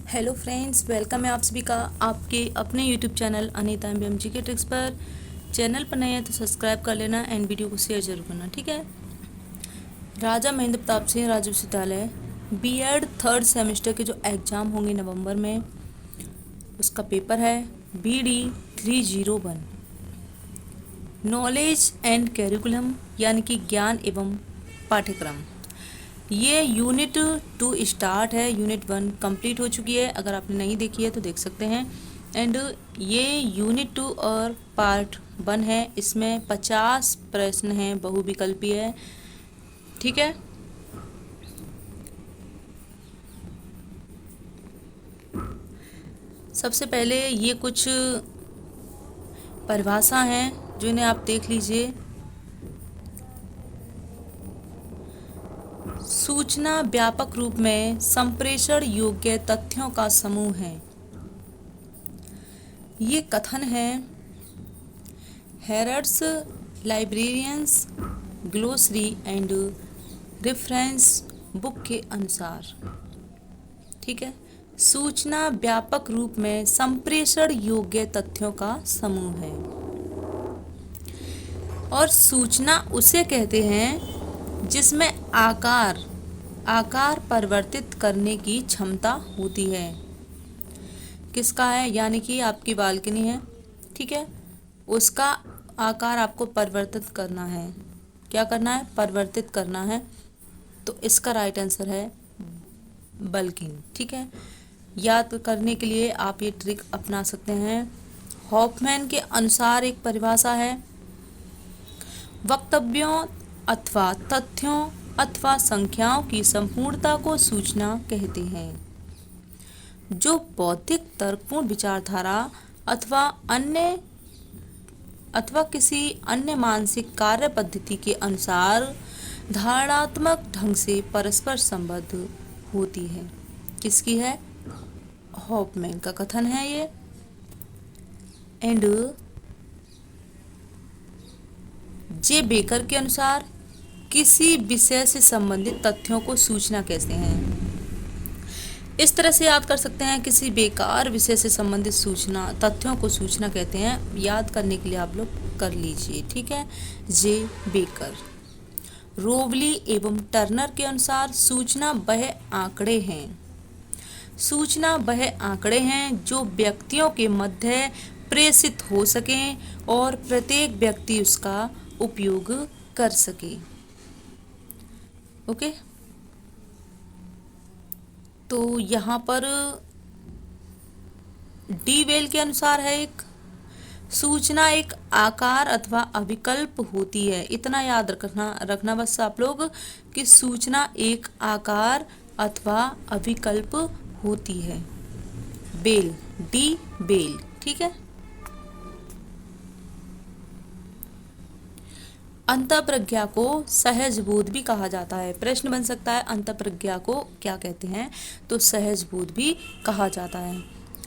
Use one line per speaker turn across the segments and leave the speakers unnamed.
Hello friends, welcome है आप सभी का आपके अपने YouTube channel Anita M G के ट्रिक्स पर। चैनल पर नए हैं तो सब्सक्राइब कर लेना एंड वीडियो को शेयर जरूर करना, ठीक है। राजा महेंद्र प्रताप सिंह राज्य विश्वविद्यालय बीएड थर्ड सेमेस्टर के जो एग्ज़ाम होंगे नवंबर में, उसका पेपर है BD 301 नॉलेज एंड कैरिकुलम, यानी कि ज्ञान एवं पाठ्यक्रम। ये यूनिट 2 स्टार्ट है, यूनिट 1 कंप्लीट हो चुकी है। अगर आपने नहीं देखी है तो देख सकते हैं। एंड ये यूनिट 2 और पार्ट 1 है। इसमें 50 प्रश्न हैं, बहुविकल्पी है, ठीक है। सबसे पहले ये कुछ परिभाषा हैं जो इन्हें आप देख लीजिए। सूचना व्यापक रूप में संप्रेषण योग्य तथ्यों का समूह है। ये कथन है Harrod's librarians glossary and reference book के अनुसार, ठीक है। सूचना व्यापक रूप में संप्रेषण योग्य तथ्यों का समूह है। और सूचना उसे कहते हैं जिसमें आकार परिवर्तित करने की क्षमता होती है। किसका है? यानी कि आपकी बालकनी है, ठीक है, उसका आकार आपको परिवर्तित करना है। क्या करना है? परिवर्तित करना है। तो इसका राइट आंसर है बल्किन, ठीक है। याद करने के लिए आप ये ट्रिक अपना सकते हैं। हॉफमैन के अनुसार एक परिभाषा है, वक्तव्यों अथवा तथ्यों अथवा संख्याओं की संपूर्णता को सूचना कहते हैं। जो बौद्धिक तर्कपूर्ण विचारधारा अथवा किसी अन्य मानसिक कार्य पद्धति के अनुसार धारणात्मक ढंग से परस्पर संबद्ध होती है। किसकी है? हॉफमैन का कथन है ये। एंड जे बेकर के अनुसार किसी विषय से संबंधित तथ्यों को सूचना कहते हैं। इस तरह से याद कर सकते हैं, किसी बेकार विषय से संबंधित सूचना तथ्यों को सूचना कहते हैं। याद करने के लिए आप लोग कर लीजिए, ठीक है। जे बेकर। रोवली एवं टर्नर के अनुसार सूचना वह आंकड़े हैं। सूचना वह आंकड़े हैं जो व्यक्तियों के मध्य प्रेषित हो सकें और प्रत्येक व्यक्ति उसका उपयोग कर सके। ओके, तो यहाँ पर डी वेल के अनुसार है एक सूचना एक आकार अथवा अविकल्प होती है। इतना याद रखना बस आप लोग कि सूचना एक आकार अथवा अविकल्प होती है। बेल, डी बेल, ठीक है। अंतःप्रज्ञा को सहज बोध भी कहा जाता है। प्रश्न बन सकता है अंतःप्रज्ञा को क्या कहते हैं? तो सहज बोध भी कहा जाता है।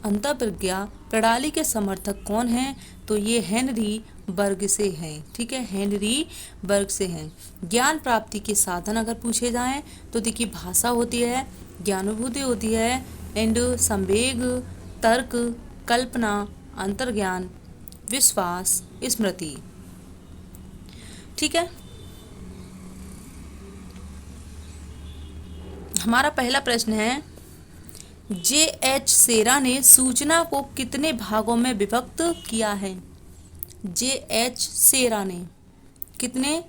अंतःप्रज्ञा प्रणाली के समर्थक कौन हैं? तो ये हेनरी बर्ग से हैं, ठीक है, हेनरी बर्ग से हैं। ज्ञान प्राप्ति के साधन अगर पूछे जाएं तो देखिए, भाषा होती है, ज्ञानुभूति होती है, एंड संवेग, तर्क, कल्पना, अंतर्ज्ञान, विश्वास, स्मृति, ठीक है। हमारा पहला प्रश्न है, J.H. सेरा ने सूचना को कितने भागों में विभक्त किया है? J.H. सेरा ने कितने?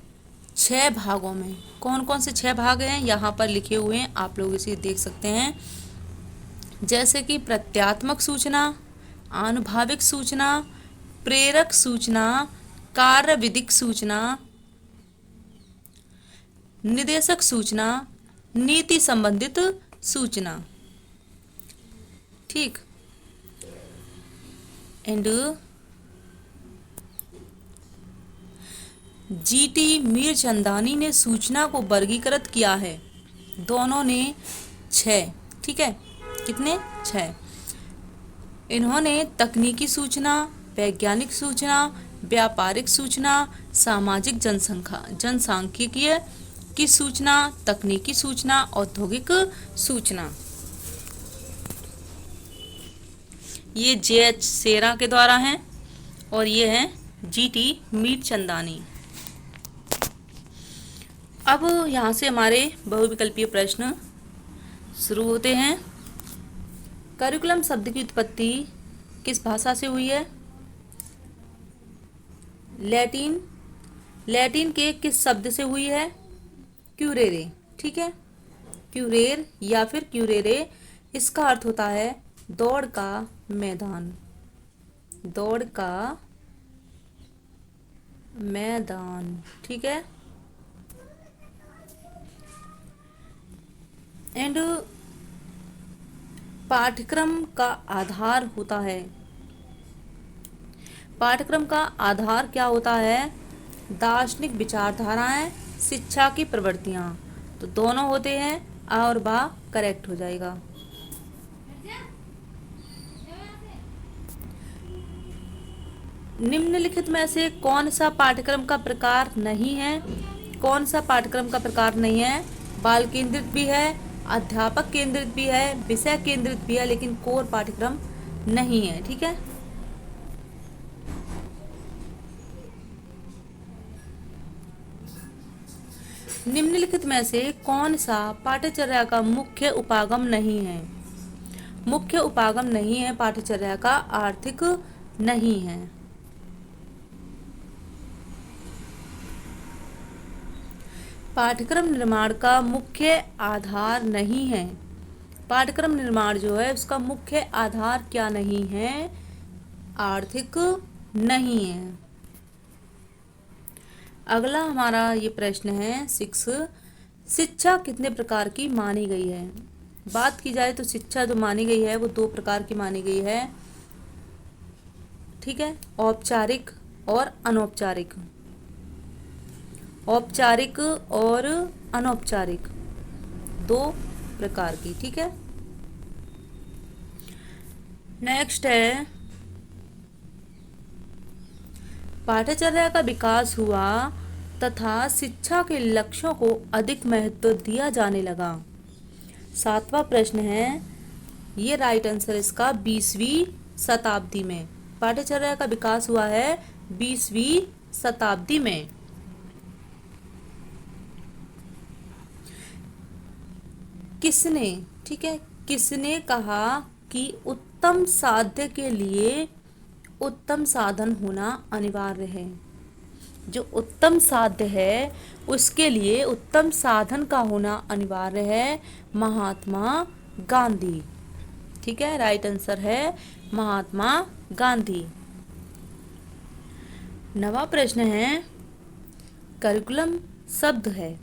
6 भागों में। कौन कौन से 6 भाग हैं? यहाँ पर लिखे हुए हैं, आप लोग इसे देख सकते हैं। जैसे कि प्रत्यात्मक सूचना, आनुभाविक सूचना, प्रेरक सूचना, कार्यविधिक सूचना, निर्देशक सूचना, नीति संबंधित सूचना, ठीक। एंड जीटी मीरचंदानी ने सूचना को वर्गीकृत किया है। दोनों ने 6, ठीक है। कितने? 6। इन्होंने तकनीकी सूचना, वैज्ञानिक सूचना, व्यापारिक सूचना, सामाजिक जनसांख्यिकीय की सूचना, तकनीकी सूचना, औद्योगिक सूचना, ये JH सेरा के द्वारा हैं और ये हैं GT मीरचंदानी। अब यहाँ से हमारे बहुविकल्पीय प्रश्न शुरू होते हैं। करिकुलम शब्द की उत्पत्ति किस भाषा से हुई है? लैटिन। लैटिन के किस शब्द से हुई है? क्यूरेरे। ठीक है, क्यूरेर या फिर क्यूरेरे, इसका अर्थ होता है दौड़ का मैदान। दौड़ का मैदान। ठीक है। एंड पाठ्यक्रम का आधार होता है। पाठ्यक्रम का आधार क्या होता है? दार्शनिक विचारधाराएं, शिक्षा की प्रवृत्तियां। तो दोनों होते हैं, आ और बा करेक्ट हो जाएगा। निम्नलिखित में से कौन सा पाठ्यक्रम का प्रकार नहीं है? कौन सा पाठ्यक्रम का प्रकार नहीं है? बाल केंद्रित भी है, अध्यापक केंद्रित भी है, विषय केंद्रित भी है, लेकिन कोर पाठ्यक्रम नहीं है। ठीक है। निम्नलिखित में से कौन सा पाठ्यचर्या का मुख्य उपागम नहीं है? मुख्य उपागम नहीं है पाठ्यचर्या का, आर्थिक नहीं है। पाठ्यक्रम निर्माण का मुख्य आधार नहीं है। पाठ्यक्रम निर्माण जो है उसका मुख्य आधार क्या नहीं है? आर्थिक नहीं है। अगला हमारा ये प्रश्न है 6, शिक्षा कितने प्रकार की मानी गई है? बात की जाए तो शिक्षा जो मानी गई है वो 2 प्रकार की मानी गई है। ठीक है, औपचारिक और अनौपचारिक। औपचारिक और अनौपचारिक 2 प्रकार की। ठीक है। नेक्स्ट है, पाठ्यचर्या का विकास हुआ तथा शिक्षा के लक्ष्यों को अधिक महत्व दिया जाने लगा। 7वां प्रश्न है, ये राइट आंसर इसका 20वीं शताब्दी में। पाठ्यचर्या का विकास हुआ है 20वीं शताब्दी में। किसने, ठीक है, किसने कहा कि उत्तम साध्य के लिए उत्तम साधन होना अनिवार्य है? जो उत्तम साध्य है उसके लिए उत्तम साधन का होना अनिवार्य है। महात्मा गांधी। ठीक है, राइट आंसर है महात्मा गांधी। 9वां प्रश्न है, करिकुलम शब्द है,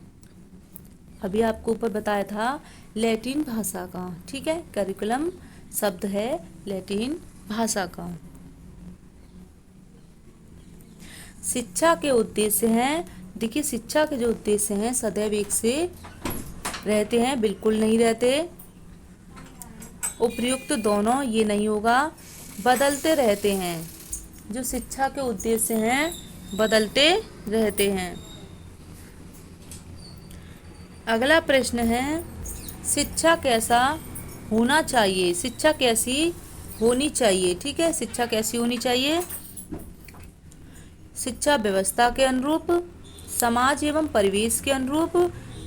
अभी आपको ऊपर बताया था, लैटिन भाषा का। ठीक है, करिकुलम शब्द है लैटिन भाषा का। शिक्षा के उद्देश्य हैं, देखिए शिक्षा के जो उद्देश्य हैं सदैव एक से रहते हैं? बिल्कुल नहीं रहते। उपयुक्त दोनों ये नहीं होगा, बदलते रहते हैं। जो शिक्षा के उद्देश्य हैं बदलते रहते हैं। अगला प्रश्न है, शिक्षा कैसा होना चाहिए? शिक्षा कैसी होनी चाहिए? ठीक है, शिक्षा कैसी होनी चाहिए? शिक्षा व्यवस्था के अनुरूप, समाज एवं परिवेश के अनुरूप,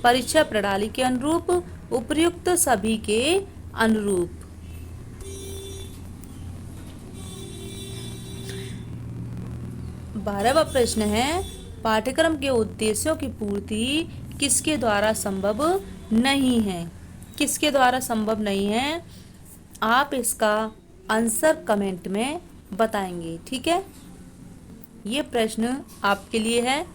परीक्षा प्रणाली के अनुरूप, उपयुक्त सभी के अनुरूप। बारहवां प्रश्न है, पाठ्यक्रम के उद्देश्यों की पूर्ति किसके द्वारा संभव नहीं है? किसके द्वारा संभव नहीं है? आप इसका आंसर कमेंट में बताएंगे। ठीक है, ये प्रश्न आपके लिए है।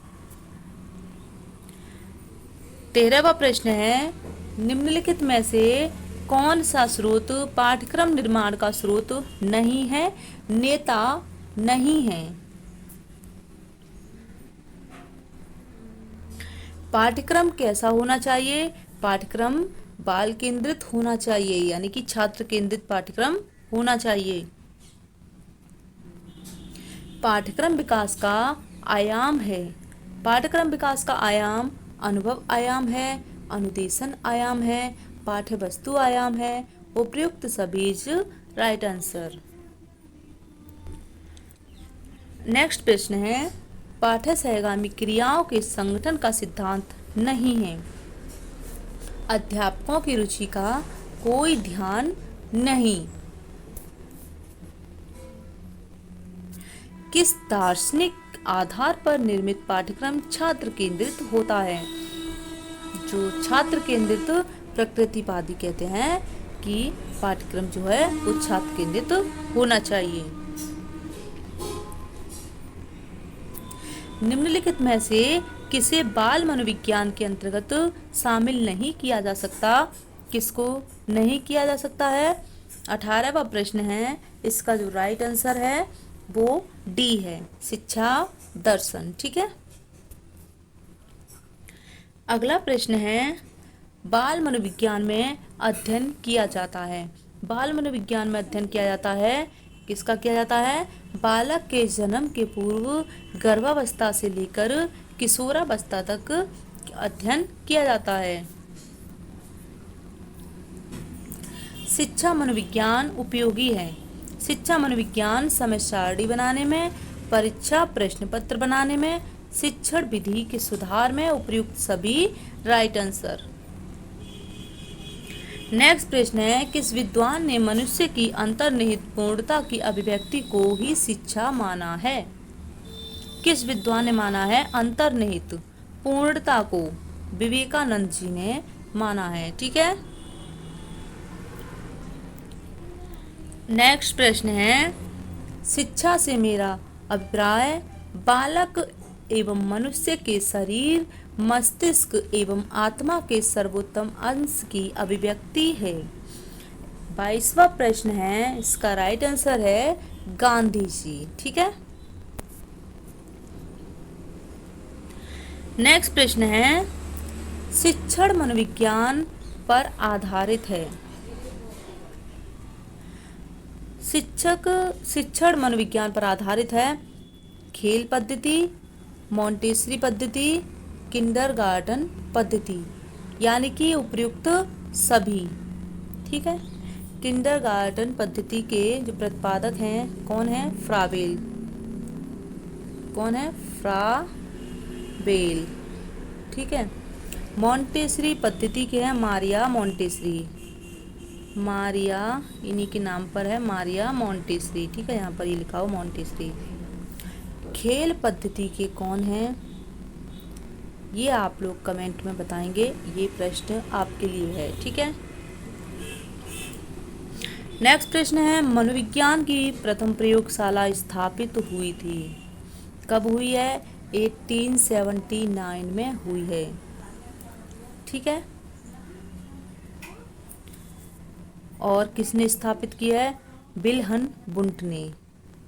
13वां प्रश्न है, निम्नलिखित में से कौन सा स्रोत पाठ्यक्रम निर्माण का स्रोत नहीं है? नेता नहीं है। पाठ्यक्रम कैसा होना चाहिए? पाठ्यक्रम बाल केंद्रित होना चाहिए, यानी कि छात्र केंद्रित पाठ्यक्रम होना चाहिए। पाठ्यक्रम विकास का आयाम है। पाठ्यक्रम विकास का आयाम अनुभव आयाम है, अनुदेशन आयाम है, पाठ्य वस्तु आयाम है, उपयुक्त सभी राइट आंसर। नेक्स्ट प्रश्न है, पाठ्य सहगामी क्रियाओं के संगठन का सिद्धांत नहीं है। अध्यापकों की रुचि का कोई ध्यान नहीं। किस दार्शनिक आधार पर निर्मित पाठ्यक्रम छात्र केंद्रित होता है? जो छात्र केंद्रित प्रकृतिवादी कहते हैं कि पाठ्यक्रम जो है वो छात्र केंद्रित होना चाहिए। निम्नलिखित में से किसे बाल मनोविज्ञान के अंतर्गत शामिल नहीं किया जा सकता? किसको नहीं किया जा सकता है? 18वां प्रश्न है, इसका जो राइट आंसर है वो डी है, शिक्षा दर्शन। ठीक है। अगला प्रश्न है, बाल मनोविज्ञान में अध्ययन किया जाता है। बाल मनोविज्ञान में अध्ययन किया जाता है, किसका किया जाता है? बालक के जन्म के पूर्व गर्भावस्था से लेकर किशोरावस्था तक अध्ययन किया जाता है। शिक्षा मनोविज्ञान उपयोगी है। शिक्षा मनोविज्ञान समय सारणी बनाने में, परीक्षा प्रश्न पत्र बनाने में, शिक्षण विधि के सुधार में उपयुक्त सभी राइट आंसर। नेक्स्ट प्रश्न है, किस विद्वान ने मनुष्य की अंतर्निहित पूर्णता की अभिव्यक्ति को ही शिक्षा माना है? किस विद्वान ने माना है अंतर्निहित पूर्णता को? विवेकानंद जी ने माना है। ठीक है। नेक्स्ट प्रश्न है, शिक्षा से मेरा अभिप्राय बालक एवं मनुष्य के शरीर, मस्तिष्क एवं आत्मा के सर्वोत्तम अंश की अभिव्यक्ति है। 22वां प्रश्न है, इसका राइट आंसर है गांधी जी। ठीक है। नेक्स्ट प्रश्न है, शिक्षण मनोविज्ञान पर आधारित है। शिक्षण मनोविज्ञान पर आधारित है। खेल पद्धति, मॉन्टेसरी पद्धति, किंडरगार्टन पद्धति, यानी कि उपयुक्त सभी। ठीक है। किंडरगार्टन पद्धति के जो प्रतिपादक हैं कौन है? फ्राबेल। कौन है? फ्राबेल। ठीक है। मॉन्टेसरी पद्धति के हैं मारिया मॉन्टेसरी। मारिया इन्हीं के नाम पर है, मारिया मॉन्टेसरी। ठीक है, यहाँ पर ये लिखा हो मॉन्टेसरी। खेल पद्धति के कौन हैं? ये आप लोग कमेंट में बताएंगे, ये प्रश्न आपके लिए है। ठीक है। नेक्स्ट प्रश्न है, मनोविज्ञान की प्रथम प्रयोगशाला स्थापित हुई थी। कब हुई है? 1879 में हुई है। ठीक है। और किसने स्थापित किया है? विल्हन बुंट ने।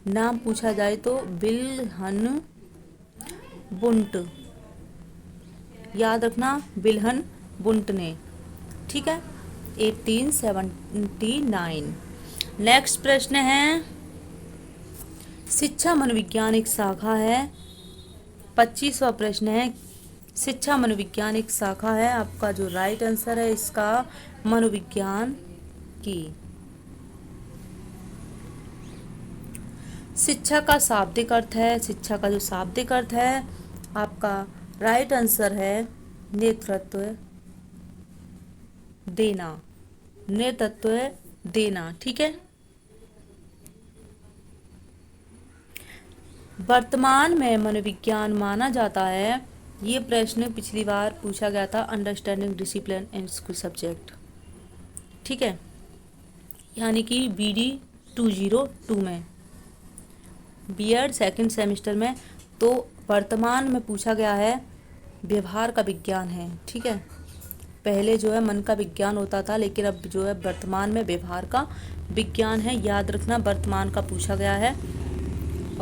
नाम पूछा जाए तो विल्हन बुंट, याद रखना, विल्हन बुंट ने। ठीक है। 1879। नेक्स्ट प्रश्न है, शिक्षा मनोविज्ञान एक शाखा है। 25वां प्रश्न है, शिक्षा मनोविज्ञान एक शाखा है। आपका जो राइट आंसर है इसका मनोविज्ञान की। शिक्षा का शाब्दिक अर्थ है, शिक्षा का जो शाब्दिक अर्थ है आपका राइट आंसर है नेतृत्व देना। नेतृत्व देना। ठीक है। वर्तमान में मनोविज्ञान माना जाता है। ये प्रश्न पिछली बार पूछा गया था, understanding discipline and school subject. ठीक है, यानी कि BD 202 में, बीएड सेकंड सेमेस्टर में। तो वर्तमान में पूछा गया है, व्यवहार का विज्ञान है। ठीक है, पहले जो है मन का विज्ञान होता था, लेकिन अब जो है वर्तमान में व्यवहार का विज्ञान है। याद रखना, वर्तमान का पूछा गया है।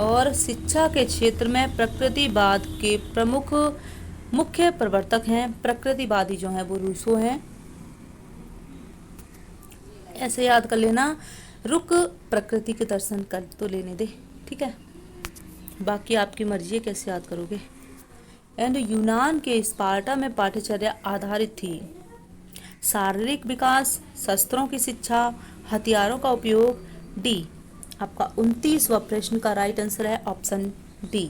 और शिक्षा के क्षेत्र में प्रकृतिवाद के प्रमुख मुख्य प्रवर्तक हैं। प्रकृतिवादी जो हैं वो रूसो हैं। ऐसे याद कर लेना, रुक प्रकृति के दर्शन कर तो लेने दे। ठीक है, बाकी आपकी मर्जी है कैसे याद करोगे। एंड यूनान के स्पार्टा में पाठ्यचर्या आधारित थी। शारीरिक विकास, शस्त्रों की शिक्षा, हथियारों का उपयोग। डी आपका 29वां प्रश्न का राइट आंसर है ऑप्शन डी।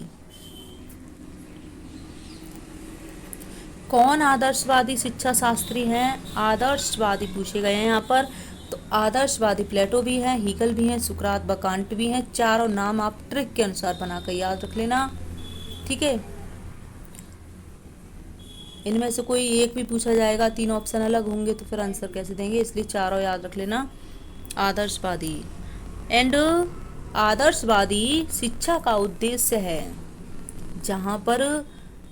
कौन आदर्शवादी शिक्षा शास्त्री हैं? आदर्शवादी पूछे गए हैं यहाँ पर। तो आदर्शवादी प्लेटो भी हैं, हीगल भी हैं, सुकरात बकांट भी हैं। चारों नाम आप ट्रिक के अनुसार बनाकर याद रख लेना, ठीक है। इनमें से कोई एक भी पूछा जाएगा, 3 ऑप्शन अलग होंगे तो फिर आंसर कैसे देंगे, इसलिए चारों याद रख लेना। आदर्शवादी एंड आदर्शवादी शिक्षा का उद्देश्य है, जहाँ पर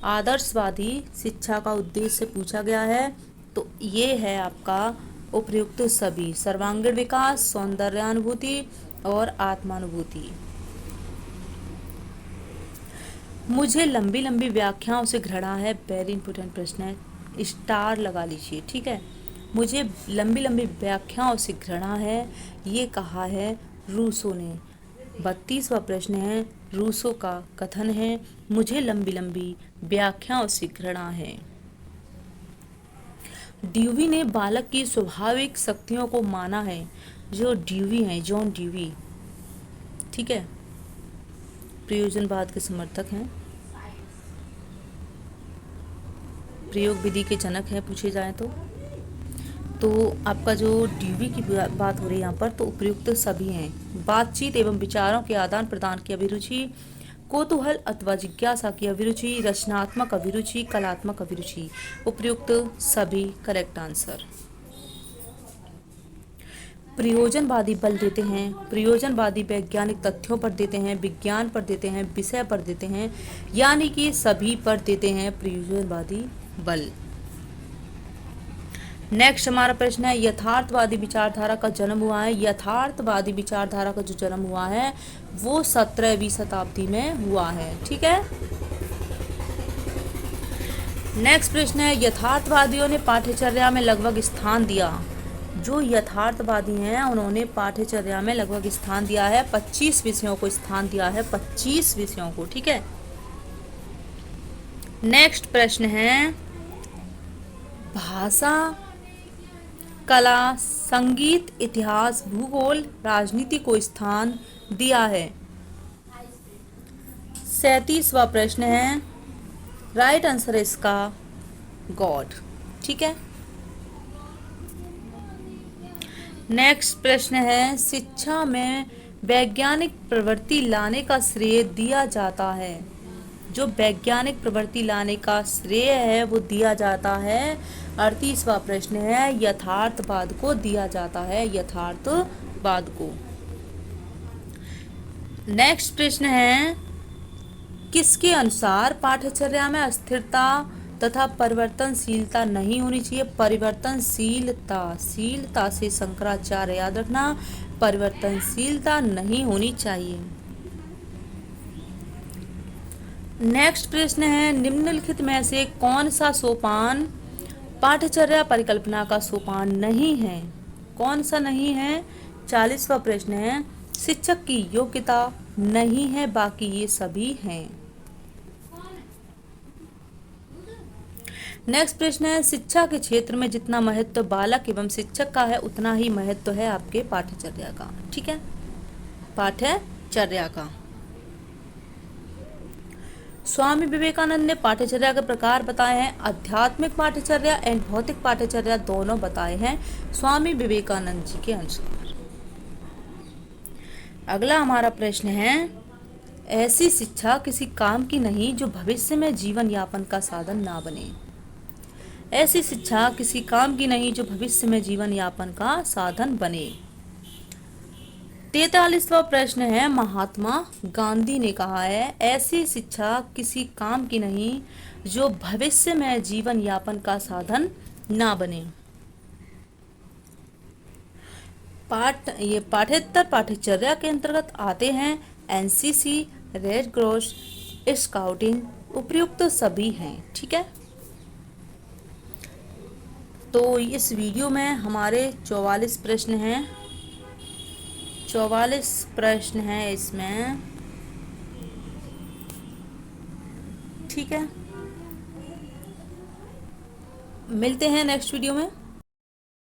आदर्शवादी शिक्षा का उद्देश्य पूछा गया है तो ये है आपका उपयुक्त सभी, सर्वांगीण विकास, सौंदर्यानुभूति और आत्मानुभूति। मुझे लंबी लंबी व्याख्याओं से घृणा है, वेरी इंपॉर्टेंट प्रश्न है, स्टार लगा लीजिए, ठीक है। मुझे लंबी लंबी व्याख्याओं से घृणा है, ये कहा है रूसो ने। 32वां प्रश्न है, रूसो का कथन है मुझे लंबी लंबी व्याख्याओं से घृणा है। ड्यूवी ने बालक की स्वाभाविक शक्तियों को माना है। जो ड्यूवी हैं, जॉन ड्यूवी, ठीक है, प्रयोजनवाद के समर्थक हैं, प्रयोग विधि के जनक हैं पूछे जाएं तो आपका जो ड्यूवी की बात हो रही है यहाँ पर, तो उपयुक्त सभी हैं। बातचीत एवं विचारों के आदान प्रदान की अभिरुचि, कौतूहल अथवा जिज्ञासा की अभिरुचि, रचनात्मक अभिरुचि, कलात्मक अभिरुचि, उपयुक्त सभी करेक्ट आंसर। प्रयोजनवादी बल देते हैं, प्रयोजनवादी वैज्ञानिक तथ्यों पर देते हैं, विज्ञान पर देते हैं, विषय पर देते हैं, यानी कि सभी पर देते हैं प्रयोजनवादी बल। नेक्स्ट हमारा प्रश्न है, यथार्थवादी विचारधारा का जन्म हुआ है। यथार्थवादी विचारधारा का जो जन्म हुआ है वो 17वीं शताब्दी में हुआ है, ठीक है। नेक्स्ट प्रश्न है, यथार्थवादियों ने पाठ्यचर्या में लगभग स्थान दिया। जो यथार्थवादी हैं उन्होंने पाठ्यचर्या में लगभग स्थान दिया है, 25 विषयों को स्थान दिया है, 25 विषयों को, ठीक है। नेक्स्ट प्रश्न है, भाषा, कला, संगीत, इतिहास, भूगोल, राजनीति को स्थान दिया है। 37वां प्रश्न है, राइट आंसर इसका गॉड, ठीक है। नेक्स्ट प्रश्न है, शिक्षा में वैज्ञानिक प्रवृत्ति लाने का श्रेय दिया जाता है। जो वैज्ञानिक प्रवृत्ति लाने का श्रेय है वो दिया जाता है, 38वां प्रश्न है, यथार्थवाद को दिया जाता है, यथार्थवाद को। नेक्स्ट प्रश्न है, किसके अनुसार पाठ्यचर्या में अस्थिरता तथा परिवर्तनशीलता नहीं होनी चाहिए। परिवर्तनशीलता, शीलता से शंकराचार्य, याद रखना, परिवर्तनशीलता नहीं होनी चाहिए। नेक्स्ट प्रश्न है, निम्नलिखित में से कौन सा सोपान पाठ्यचर्या परिकल्पना का सोपान नहीं है। कौन सा नहीं है? 40वां प्रश्न है, शिक्षक की योग्यता नहीं है, बाकी ये सभी हैं। नेक्स्ट प्रश्न है, शिक्षा के क्षेत्र में जितना महत्व बालक एवं शिक्षक का है उतना ही महत्व है आपके पाठ्यचर्या का। ठीक है, पाठ्यचर्या का। स्वामी विवेकानंद ने पाठ्यचर्या के प्रकार बताए हैं, आध्यात्मिक पाठ्यचर्या एंड भौतिक पाठ्यचर्या दोनों बताए हैं स्वामी विवेकानंद जी के अनुसार। अगला हमारा प्रश्न है, ऐसी शिक्षा किसी काम की नहीं जो भविष्य में जीवन यापन का साधन ना बने। ऐसी शिक्षा किसी काम की नहीं जो भविष्य में जीवन यापन का साधन बने। 43वां प्रश्न है, महात्मा गांधी ने कहा है, ऐसी शिक्षा किसी काम की नहीं जो भविष्य में जीवन यापन का साधन ना बने। ये पाठ्येतर पाठ्यचर्या के अंतर्गत आते हैं एनसीसी, रेड क्रॉस, स्काउटिंग, उपयुक्त सभी हैं। ठीक है, तो इस वीडियो में हमारे 44 प्रश्न हैं। 44 प्रश्न हैं इसमें। ठीक है, मिलते हैं नेक्स्ट वीडियो में।